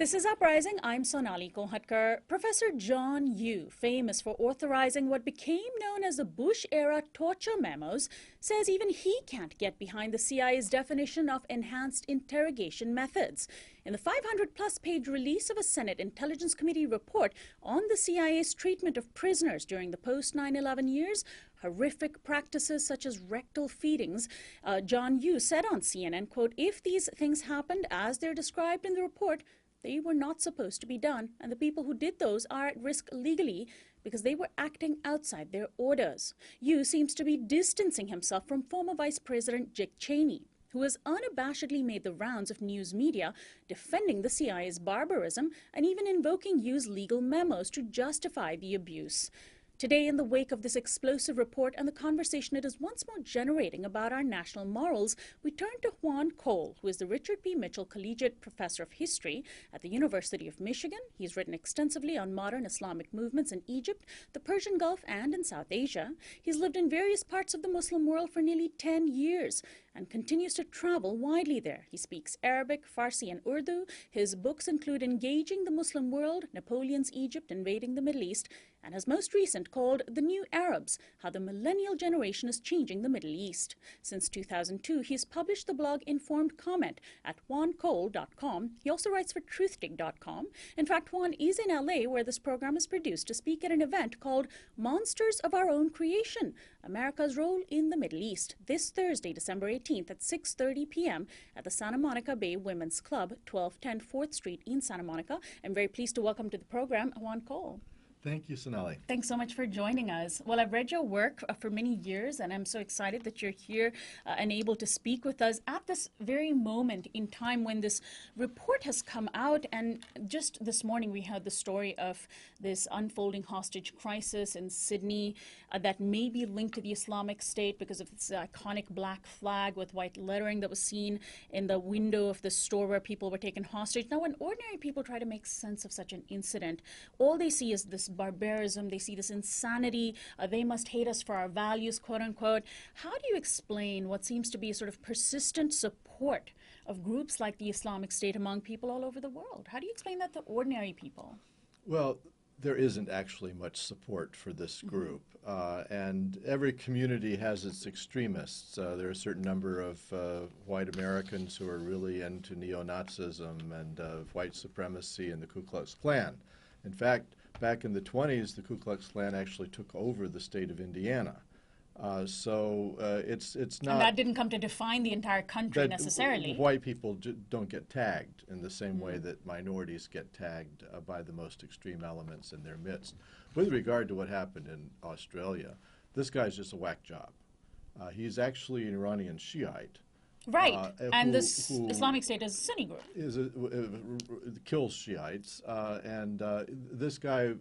This is Uprising. I'm Sonali Kolhatkar. Professor John Yoo, famous for authorizing what became known as the Bush-era torture memos, says even he can't get behind the CIA's definition of enhanced interrogation methods. In the 500-plus page release of a Senate Intelligence Committee report on the CIA's treatment of prisoners during the post-9/11 years, horrific practices such as rectal feedings, John Yoo said on CNN, quote, "If these things happened as they're described in the report, they were not supposed to be done, and the people who did those are at risk legally because they were acting outside their orders." Yoo seems to be distancing himself from former Vice President Dick Cheney, who has unabashedly made the rounds of news media defending the CIA's barbarism and even invoking Yoo's legal memos to justify the abuse. Today, in the wake of this explosive report and the conversation it is once more generating about our national morals, we turn to Juan Cole, who is the Richard P. Mitchell Collegiate Professor of History at the University of Michigan. He's written extensively on modern Islamic movements in Egypt, the Persian Gulf, and in South Asia. He's lived in various parts of the Muslim world for nearly 10 years and continues to travel widely there. He speaks Arabic, Farsi, and Urdu. His books include Engaging the Muslim World, Napoleon's Egypt, Invading the Middle East, and his most recent called The New Arabs, How the Millennial Generation is Changing the Middle East. Since 2002, he's published the blog Informed Comment at juancole.com. He also writes for truthdig.com. In fact, Juan is in LA, where this program is produced, to speak at an event called Monsters of Our Own Creation, America's Role in the Middle East, this Thursday, December 18th at 6:30 p.m. at the Santa Monica Bay Women's Club, 1210 4th Street in Santa Monica. I'm very pleased to welcome to the program Juan Cole. Thank you, Sonali. Thanks so much for joining us. Well, I've read your work for many years, and I'm so excited that you're here and able to speak with us at this very moment in time when this report has come out. And just this morning, we heard the story of this unfolding hostage crisis in Sydney that may be linked to the Islamic State because of this iconic black flag with white lettering that was seen in the window of the store where people were taken hostage. Now, when ordinary people try to make sense of such an incident, all they see is this barbarism, they see this insanity, they must hate us for our values, quote unquote. How do you explain what seems to be a sort of persistent support of groups like the Islamic State among people all over the world? How do you explain that to ordinary people? Well, there isn't actually much support for this group, and every community has its extremists. There are a certain number of white Americans who are really into neo-Nazism and white supremacy and the Ku Klux Klan. In fact, back in the 20s, the Ku Klux Klan actually took over the state of Indiana. It's not... And that didn't come to define the entire country necessarily. White people don't get tagged in the same way that minorities get tagged by the most extreme elements in their midst. With regard to what happened in Australia, this guy's just a whack job. He's actually an Iranian Shiite. Right, and this Islamic State is a Sunni group. Kills Shiites, and this guy,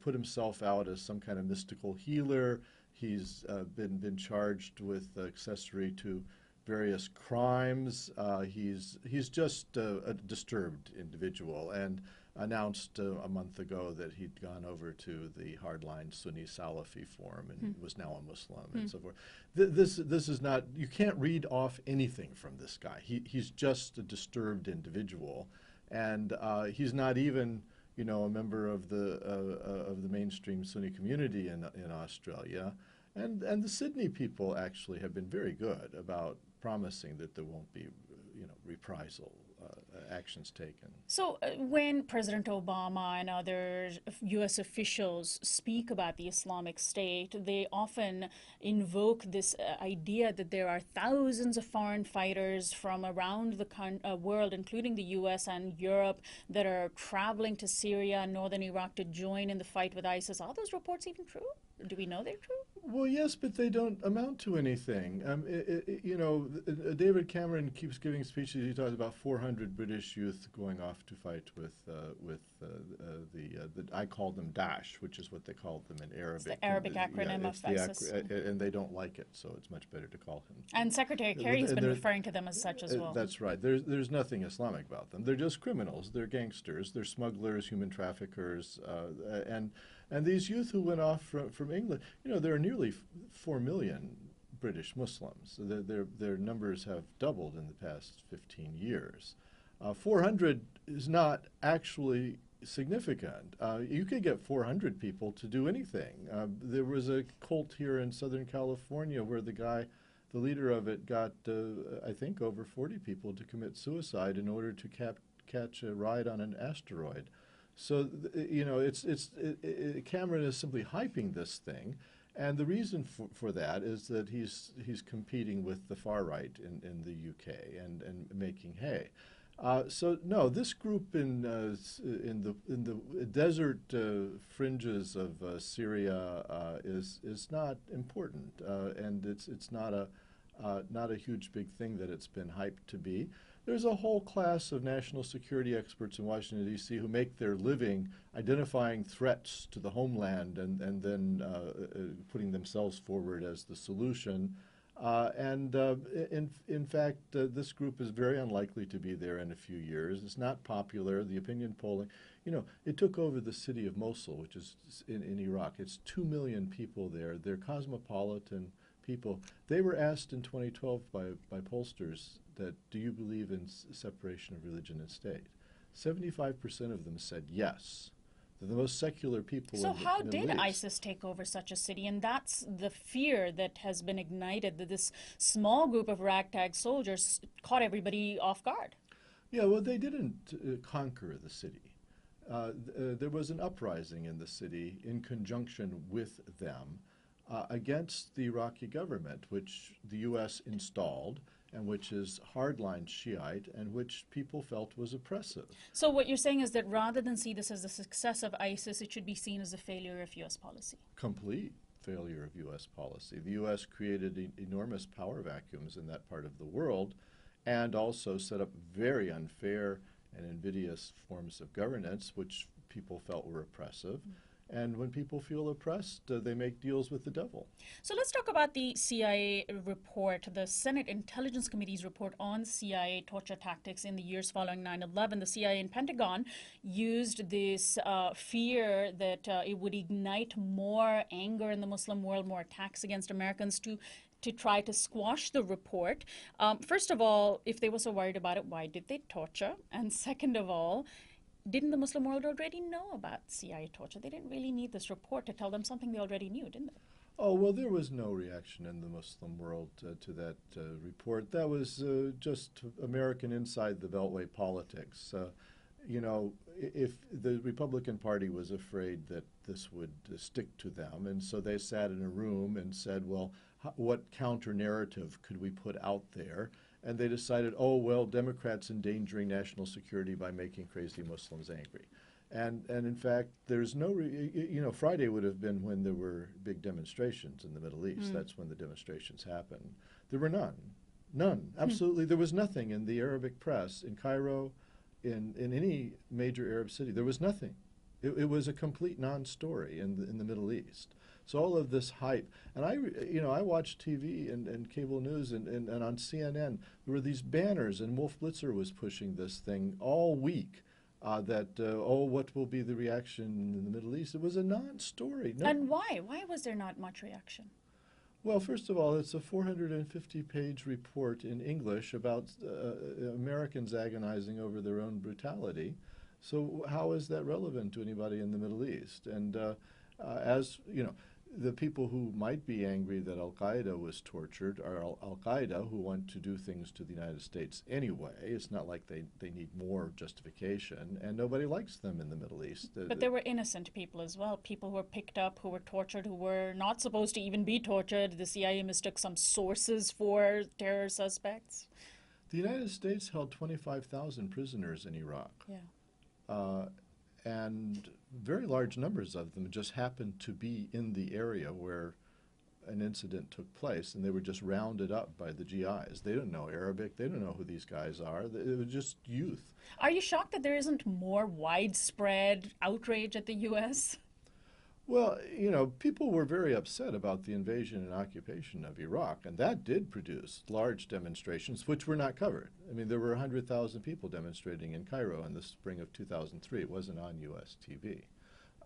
put himself out as some kind of mystical healer. He's been charged with accessory to various crimes. He's just a disturbed individual, and announced a month ago that he'd gone over to the hardline Sunni Salafi form and was now a Muslim and so forth. This is not, you can't read off anything from this guy. He's just a disturbed individual, and he's not even a member of the mainstream Sunni community in Australia. And the Sydney people actually have been very good about promising that there won't be reprisal actions taken. So when President Obama and other U.S. officials speak about the Islamic State, they often invoke this idea that there are thousands of foreign fighters from around the world, including the U.S. and Europe, that are traveling to Syria and northern Iraq to join in the fight with ISIS. Are those reports even true? Do we know they're true? Well, yes, but they don't amount to anything. David Cameron keeps giving speeches. He talks about 400 British youth going off to fight with I call them Daesh, which is what they call them in Arabic. It's the Arabic acronym of ISIS. And they don't like it, so it's much better to call him. And Secretary Kerry has been referring to them as such as well. That's right. There's nothing Islamic about them. They're just criminals. They're gangsters. They're smugglers, human traffickers, and these youth who went off from England, there are nearly 4 million British Muslims. Their numbers have doubled in the past 15 years. 400 is not actually significant. You could get 400 people to do anything. There was a cult here in Southern California where the leader of it got, I think, over 40 people to commit suicide in order to catch a ride on an asteroid. So, you know, Cameron is simply hyping this thing. And the reason for that is that he's competing with the far right in the UK and making hay. So no, this group in the desert fringes of Syria is not important, and it's not a huge big thing that it's been hyped to be. There's a whole class of national security experts in Washington, D.C. who make their living identifying threats to the homeland and then putting themselves forward as the solution. In fact, this group is very unlikely to be there in a few years. It's not popular. The opinion polling, you know, it took over the city of Mosul, which is in Iraq. It's 2 million people there. They're cosmopolitan people. They were asked in 2012 by pollsters that, do you believe in separation of religion and state? 75% of them said yes. They're the most secular people So in the how Middle did East. ISIS take over such a city? And that's the fear that has been ignited, that this small group of ragtag soldiers caught everybody off guard. Yeah, well, they didn't conquer the city. There was an uprising in the city in conjunction with them against the Iraqi government, which the U.S. installed and which is hardline Shiite and which people felt was oppressive. So what you're saying is that rather than see this as a success of ISIS, it should be seen as a failure of U.S. policy. Complete failure of U.S. policy. The U.S. created enormous power vacuums in that part of the world and also set up very unfair and invidious forms of governance, which people felt were oppressive. And when people feel oppressed, they make deals with the devil. So let's talk about the CIA report, the Senate Intelligence Committee's report on CIA torture tactics in the years following 9/11. The CIA and Pentagon used this fear that it would ignite more anger in the Muslim world, more attacks against Americans to try to squash the report. First of all, if they were so worried about it, why did they torture? And second of all, didn't the Muslim world already know about CIA torture? They didn't really need this report to tell them something they already knew, didn't they? Oh, well, there was no reaction in the Muslim world to that report. That was just American inside the Beltway politics. You know, if the Republican Party was afraid that this would stick to them, and so they sat in a room and said, well, what counter-narrative could we put out there? And they decided, oh, well, Democrats endangering national security by making crazy Muslims angry. And in fact, there's no, you know, Friday would have been when there were big demonstrations in the Middle East. That's when the demonstrations happened. There were none, absolutely. There was nothing in the Arabic press, in Cairo, in any major Arab city. There was nothing. It was a complete non-story in the Middle East. So all of this hype, and I watched TV and cable news and on CNN, there were these banners, and Wolf Blitzer was pushing this thing all week that, what will be the reaction in the Middle East? It was a non-story. No. And why? Why was there not much reaction? Well, first of all, it's a 450-page report in English about Americans agonizing over their own brutality. So how is that relevant to anybody in the Middle East? And as you know, the people who might be angry that Al-Qaeda was tortured are Al-Qaeda, who want to do things to the United States anyway. It's not like they need more justification, and nobody likes them in the Middle East. But there were innocent people as well, people who were picked up, who were tortured, who were not supposed to even be tortured. The CIA mistook some sources for terror suspects. The United States held 25,000 prisoners in Iraq. Yeah. And very large numbers of them just happened to be in the area where an incident took place, and they were just rounded up by the GIs. They don't know Arabic. They don't know who these guys are. It was just youth. Are you shocked that there isn't more widespread outrage at the U.S.? Well, you know, people were very upset about the invasion and occupation of Iraq, and that did produce large demonstrations, which were not covered. I mean, there were 100,000 people demonstrating in Cairo in the spring of 2003. It wasn't on U.S. TV.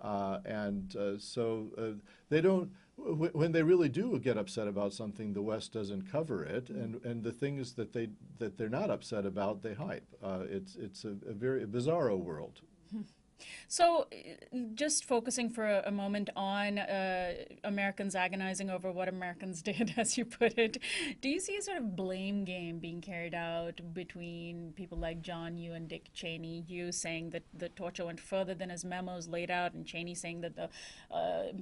So they don't, when they really do get upset about something, the West doesn't cover it, and the things that they're not upset about, they hype. It's a very bizarro world. So, just focusing for a moment on Americans agonizing over what Americans did, as you put it, do you see a sort of blame game being carried out between people like John Yoo and Dick Cheney? You saying that the torture went further than his memos laid out, and Cheney saying that the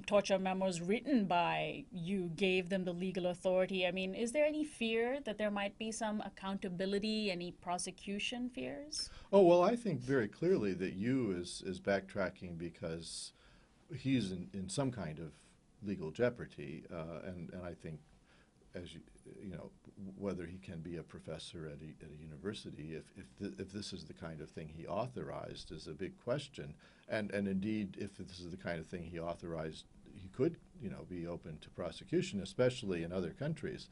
torture memos written by you gave them the legal authority. I mean, is there any fear that there might be some accountability, any prosecution fears? Oh, well, I think very clearly that Yoo is backtracking because he's in some kind of legal jeopardy, and I think, as you know, whether he can be a professor at a university, if this is the kind of thing he authorized, is a big question, and indeed, if this is the kind of thing he authorized, he could, you know, be open to prosecution, especially in other countries,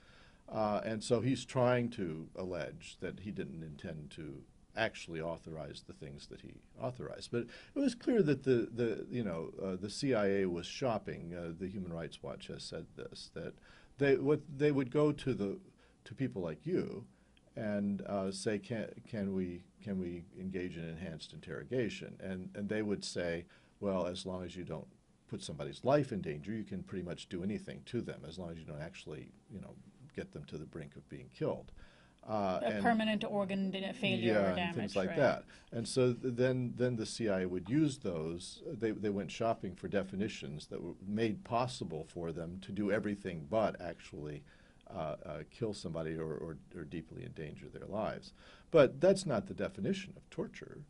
and so he's trying to allege that he didn't intend to actually authorized the things that he authorized. But it was clear that the CIA was shopping. The Human Rights Watch has said this, that they would go to people like you and say, can we engage in enhanced interrogation? And they would say, well, as long as you don't put somebody's life in danger, you can pretty much do anything to them, as long as you don't actually, you know, get them to the brink of being killed. A permanent organ failure or damage, and things like right. that. And so then the CIA would use those. They went shopping for definitions that were made possible for them to do everything but actually kill somebody or deeply endanger their lives. But that's not the definition of torture.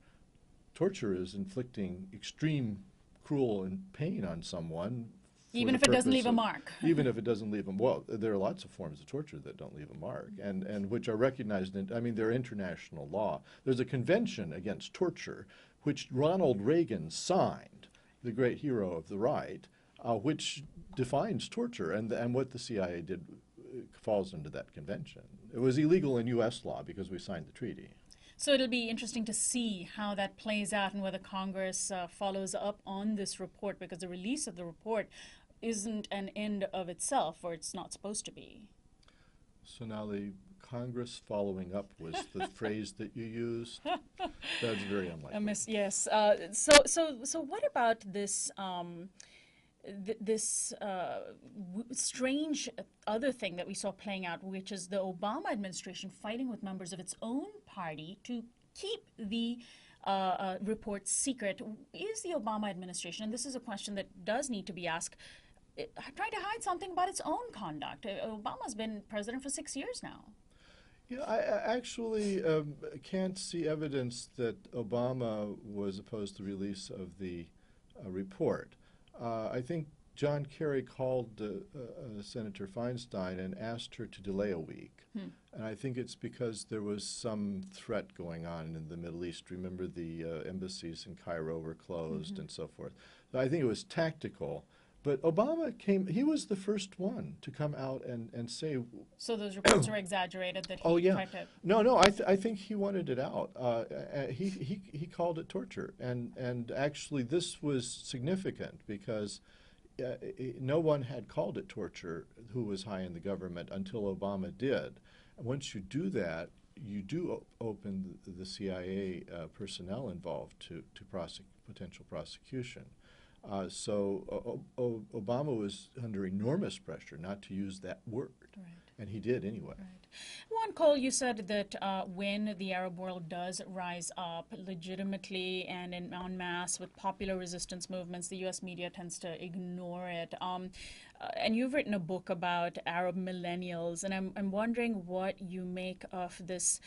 Torture is inflicting extreme, cruel and pain on someone. Even if it doesn't leave a mark. Even if it doesn't leave a mark. Well, there are lots of forms of torture that don't leave a mark, and which are recognized in, I mean, they're international law. There's a convention against torture, which Ronald Reagan signed, the great hero of the right, which defines torture, and what the CIA did falls into that convention. It was illegal in U.S. law because we signed the treaty. So it'll be interesting to see how that plays out and whether Congress follows up on this report, because the release of the report isn't an end of itself, or it's not supposed to be. Sonali, Congress following up was the phrase that you used. That's very unlikely. Yes. So what about this? This strange other thing that we saw playing out, which is the Obama administration fighting with members of its own party to keep the report secret. Is the Obama administration, and this is a question that does need to be asked, trying to hide something about its own conduct? Obama's been president for 6 years now. Yeah, I actually can't see evidence that Obama was opposed to the release of the report. I think John Kerry called Senator Feinstein and asked her to delay a week. And I think it's because there was some threat going on in the Middle East. Remember, the embassies in Cairo were closed and so forth. So I think it was tactical. But Obama he was the first one to come out and say... So those reports were exaggerated, that he tried to... No, I think he wanted it out. He called it torture. And actually this was significant because no one had called it torture who was high in the government until Obama did. Once you do that, you do open the CIA personnel involved to potential prosecution. So Obama was under enormous pressure not to use that word, and he did anyway. Juan Cole, you said that when the Arab world does rise up legitimately and en masse with popular resistance movements, the U.S. media tends to ignore it. And you've written a book about Arab millennials, and I'm wondering what you make of this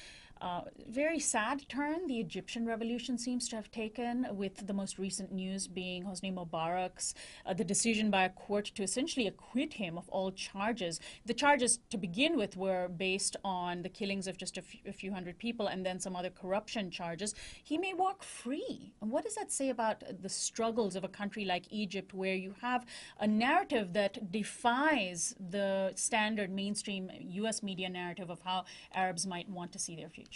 very sad turn the Egyptian revolution seems to have taken, with the most recent news being Hosni Mubarak's, the decision by a court to essentially acquit him of all charges. The charges to begin with were based on the killings of just a few hundred people and then some other corruption charges. He may walk free. And what does that say about the struggles of a country like Egypt, where you have a narrative that defies the standard mainstream U.S. media narrative of how Arabs might want to see their future?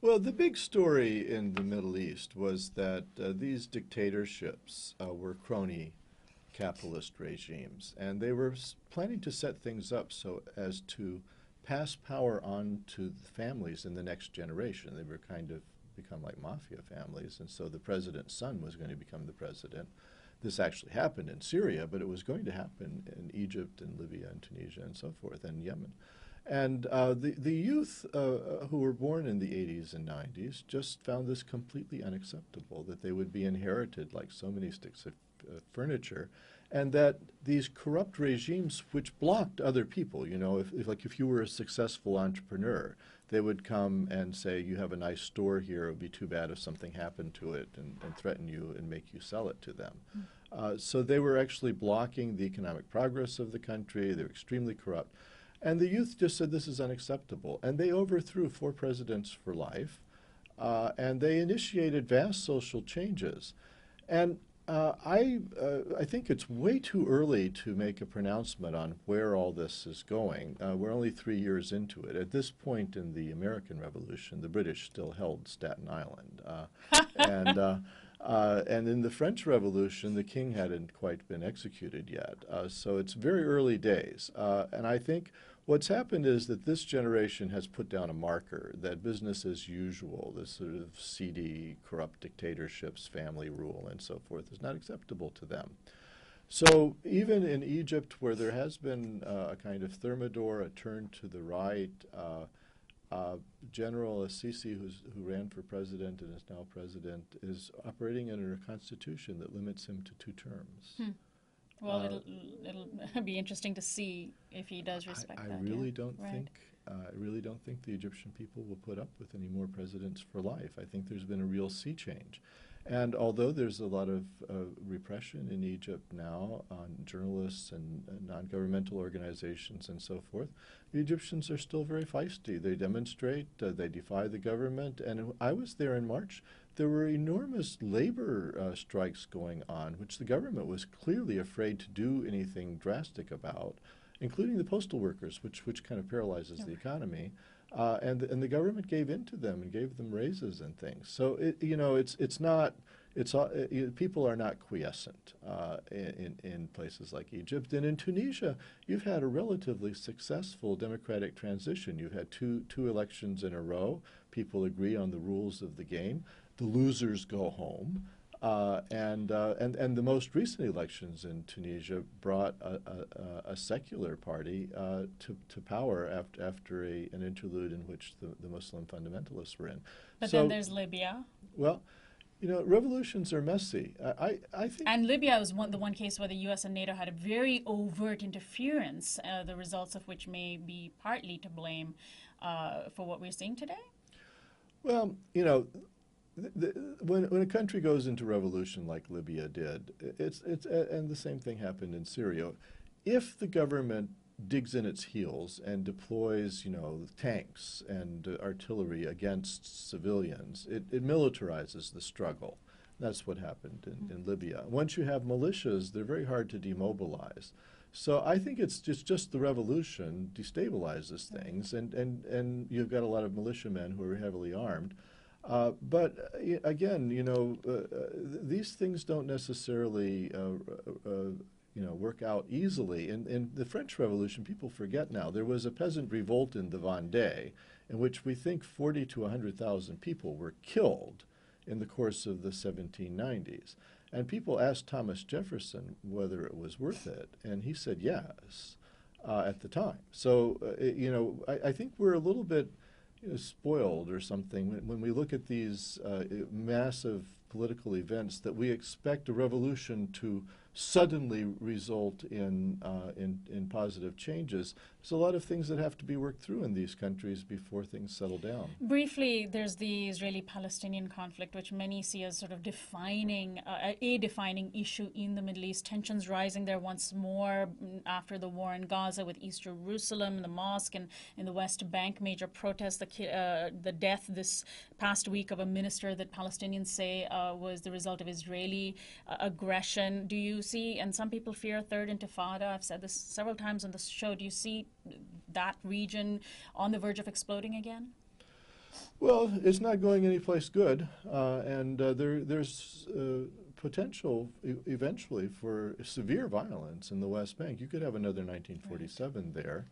Well, the big story in the Middle East was that these dictatorships were crony capitalist regimes, and they were planning to set things up so as to pass power on to the families in the next generation. They were kind of become like mafia families, and so the president's son was going to become the president. This actually happened in Syria, but it was going to happen in Egypt and Libya and Tunisia and so forth, and Yemen. And the youth who were born in the 80s and 90s just found this completely unacceptable, that they would be inherited like so many sticks of furniture, and that these corrupt regimes which blocked other people, you know, if you were a successful entrepreneur, they would come and say, you have a nice store here, it would be too bad if something happened to it, and threaten you and make you sell it to them. So they were actually blocking the economic progress of the country. They were extremely corrupt. And the youth just said this is unacceptable. And they overthrew 4 presidents for life, and they initiated vast social changes. And I think it's way too early to make a pronouncement on where all this is going. We're only 3 years into it. At this point in the American Revolution, the British still held Staten Island. And in the French Revolution, the king hadn't quite been executed yet. So it's very early days. And I think what's happened is that this generation has put down a marker that business as usual, this sort of seedy, corrupt dictatorships, family rule, and so forth, is not acceptable to them. So even in Egypt, where there has been a kind of thermidor, a turn to the right, General Assisi, who ran for president and is now president, is operating under a constitution that limits him to 2 terms. Well, it'll be interesting to see if he does respect that. I really don't think the Egyptian people will put up with any more presidents for life. I think there's been a real sea change. And although there's a lot of repression in Egypt now on journalists and non-governmental organizations and so forth, the Egyptians are still very feisty. They demonstrate, they defy the government. And I was there in March. There were enormous labor strikes going on, which the government was clearly afraid to do anything drastic about, including the postal workers, which kind of paralyzes the economy. And the government gave in to them and gave them raises and things. So people are not quiescent in places like Egypt. And in Tunisia, you've had a relatively successful democratic transition. You've had two elections in a row. People agree on the rules of the game. The losers go home. And the most recent elections in Tunisia brought a secular party to power after an interlude in which the Muslim fundamentalists were in. But then there's Libya. Well, you know, revolutions are messy. I think. And Libya was the one case where the U.S. and NATO had a very overt interference, the results of which may be partly to blame for what we're seeing today. Well, you know. When a country goes into revolution like Libya did, and the same thing happened in Syria, if the government digs in its heels and deploys, you know, tanks and artillery against civilians, it militarizes the struggle. That's what happened in Libya. Once you have militias, they're very hard to demobilize. So I think it's just the revolution destabilizes things, and you've got a lot of militiamen who are heavily armed. But again, you know, these things don't necessarily, work out easily. In the French Revolution, people forget now, there was a peasant revolt in the Vendée in which we think 40 to 100,000 people were killed in the course of the 1790s. And people asked Thomas Jefferson whether it was worth it, and he said yes at the time. So, I think we're a little bit spoiled or something when we look at these massive political events, that we expect a revolution to suddenly result in positive changes. There's a lot of things that have to be worked through in these countries before things settle down. Briefly, there's the Israeli-Palestinian conflict, which many see as sort of defining issue in the Middle East. Tensions rising there once more after the war in Gaza with East Jerusalem, the mosque, and in the West Bank, major protests. The death this past week of a minister that Palestinians say was the result of Israeli aggression. Do you see, and some people fear a third intifada, I've said this several times on the show, do you see that region on the verge of exploding again? Well, it's not going anyplace good, and there's potential eventually for severe violence in the West Bank. You could have another 1947 there.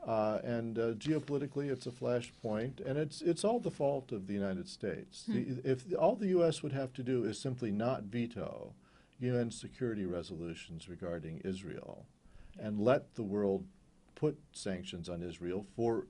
And geopolitically, it's a flashpoint, and it's all the fault of the United States. If all the U.S. would have to do is simply not veto UN security resolutions regarding Israel, and let the world put sanctions on Israel for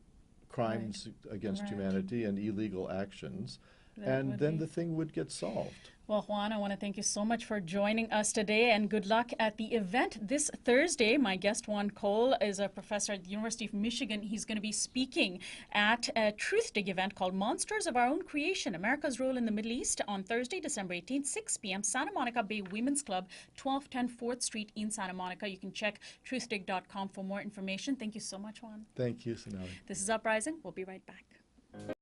crimes against humanity and illegal actions, and then the thing would get solved. Well, Juan, I want to thank you so much for joining us today, and good luck at the event this Thursday. My guest, Juan Cole, is a professor at the University of Michigan. He's going to be speaking at a Truth Dig event called Monsters of Our Own Creation, America's Role in the Middle East, on Thursday, December 18th, 6 p.m., Santa Monica Bay Women's Club, 1210 4th Street in Santa Monica. You can check truthdig.com for more information. Thank you so much, Juan. Thank you, Sonali. This is Uprising. We'll be right back.